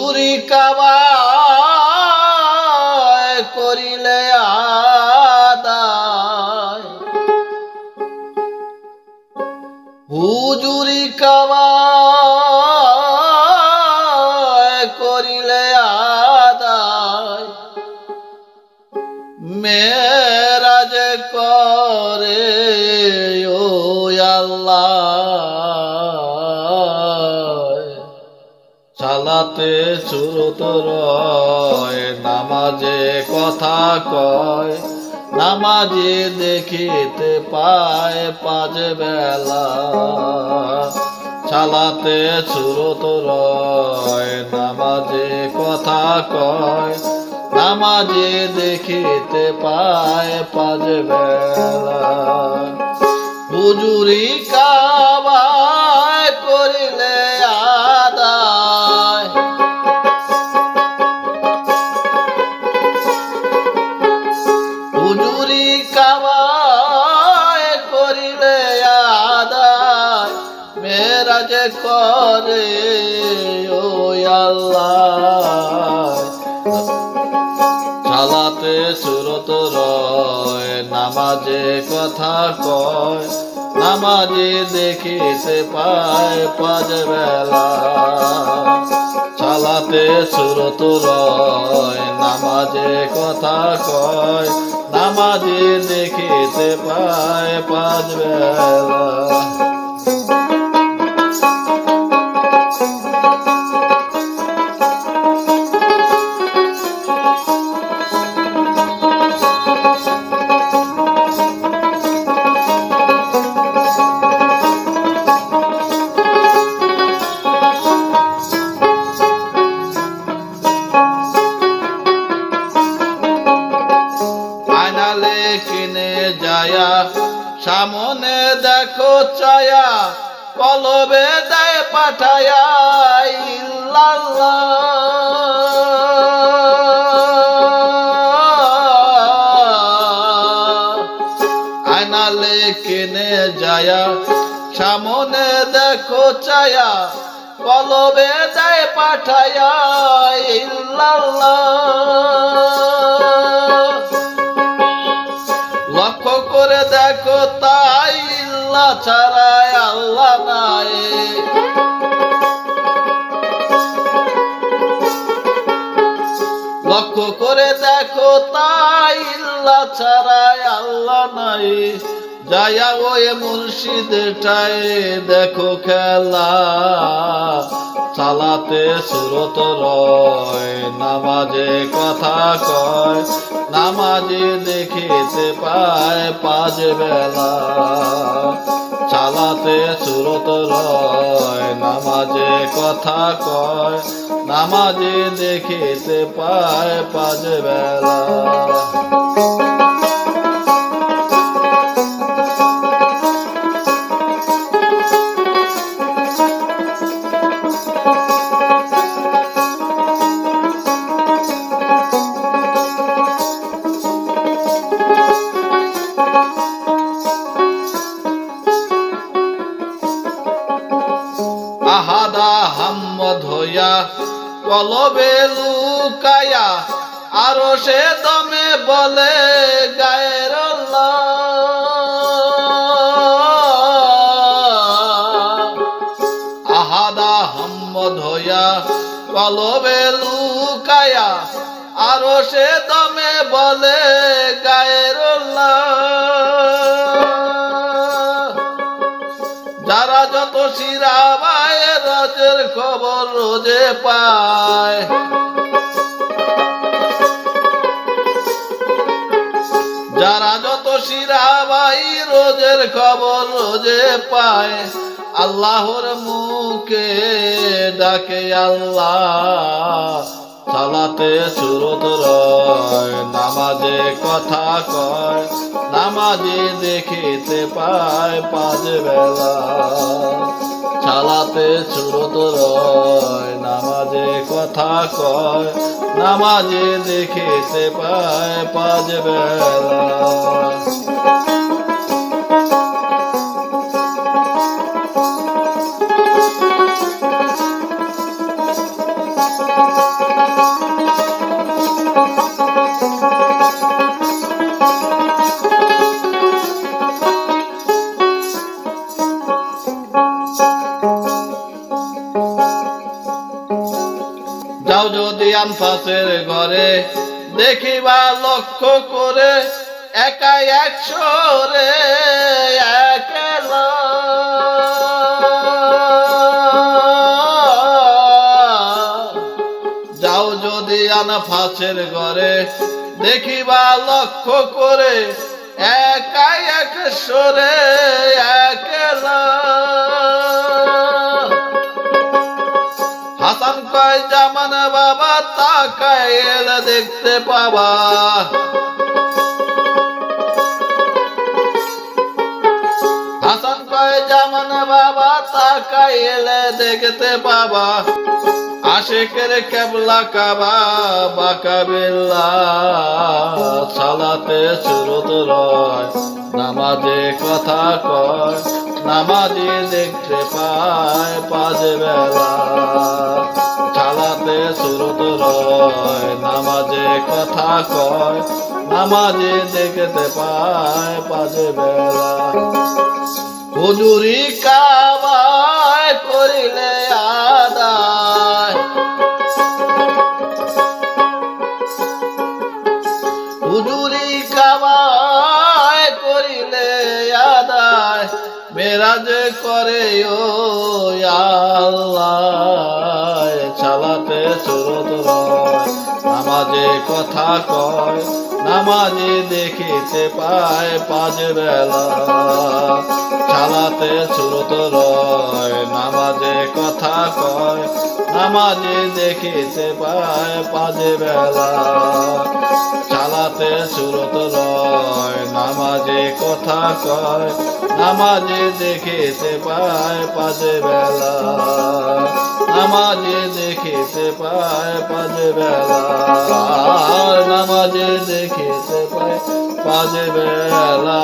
হুজুরি কামাই করিলে আদায়, হুজুরি কামাই করিলে আদায়, মেরাজ করে ও আল্লাহ, সালাতে সুরত রয়, নামাজে কথা কয়, নামাজে দেখিতে পায় পাঁচ বেলা, সালাতে সুরত রয়, নামাজে কথা কয়, নামাজে দেখিতে পায় পাঁচ বেলা। হুজুরি কামাই করিলে আদায়, হুজুরি কামাই করিলে আদায়, মেরাজ করে ও আল্লাহ, সালাতে সুরত রয়, নামাজে কথা কয়, নামাজে দেখিতে পায় পাঁচ বেলা, সালাতে সুরত রয়, নামাজে কথা কয়, নামাজে দেখিতে পায় পাঁচ বেলা। কিনে যায়া সামনে দেখো চায়া, কলবে দেয় পাঠায়া ইল্লাল্লাহ, আয়নালে কিনে যায়া সামনে দেখো চায়া, কলবে দেয় পাঠায়া ইল্লাল্লাহ, লক্ষ্য করে দেখো তাই ইল্লাহ ছাড়া আল্লাহ নাই, লক্ষ্য করে দেখো তাই ইল্লাহ ছাড়া আল্লাহ নাই, যায়া ওই মুর্শিদটাই দেখো খেলা, সালাতে সুরত রয়, নামাজে কথা কয়, নামাজে দেখিতে পায় পাঁচ বেলা, সালাতে সুরত রয়, নামাজে কথা কয়, নামাজে দেখিতে পায় পাঁচ বেলা। আহাদা হাম্মদ হইয়া কলবে লুকায়া, আরো সে দমে বলে গায়ের আল্লাহ, আহাদা হাম্মদ হইয়া কলবে লুকায়া, আরো সে দমে বলে গায়ের আল্লাহ, যারা যত শিরাবায় রোজের খবর রোজে পায়, যারা যত শিরাবাই রোজের খবর রোজে পায়, আল্লাহর মুখে ডাকে আল্লাহ, সালাতে সুরত রয়, নামাজে কথা কয়, নামাজে দেখিতে পায় পাঁচ বেলা, সালাতে সুরত রয়, নামাজে কথা কয়, নামাজে দেখিতে পায় পাঁচ বেলা। যাও যদি আনফাসের ঘরে দেখিবা লক্ষ্য করে একাই একশোরে একলা যাও যদি আনফাসের ঘরে দেখিবা লক্ষ্য করে একাই একশোরে একলা হাসান কয় জামান বাবা তাকায় এলে দেখতে পাবা হাসান কয় জামান বাবা তাকায় এলে দেখতে পাবা আশিকের কেবলা কাবা বাঁকা বিল্লা সালাতে সুরত রয় নামাজে কথা কয় নামাজি দেখতে পায় পাঁচ বেলা সালাতে সুরত রয় নামাজে কথা কয় নামাজি দেখতে পায় পাঁচ বেলা হুজুরি কাবায় করিলে আদায় হুজুরি কাবায় করিলে আদায় মেরাজ করে ও আল্লাহ সালাতে সুরত রয় নামাজে কথা কয় নামাজি দেখিতে পায় পাঁচ বেলা সালাতে সুরত রয় নামাজে কথা কয় নামাজি দেখিতে পায় পাঁচ বেলা সালাতে সুরত রয় নামাজে কথা কয় নামাজি দেখিতে পায় পাঁচ বেলা নামাজি দেখিতে পায় পাঁচ বেলা নামাজি দেখিতে পায় পাঁচ বেলা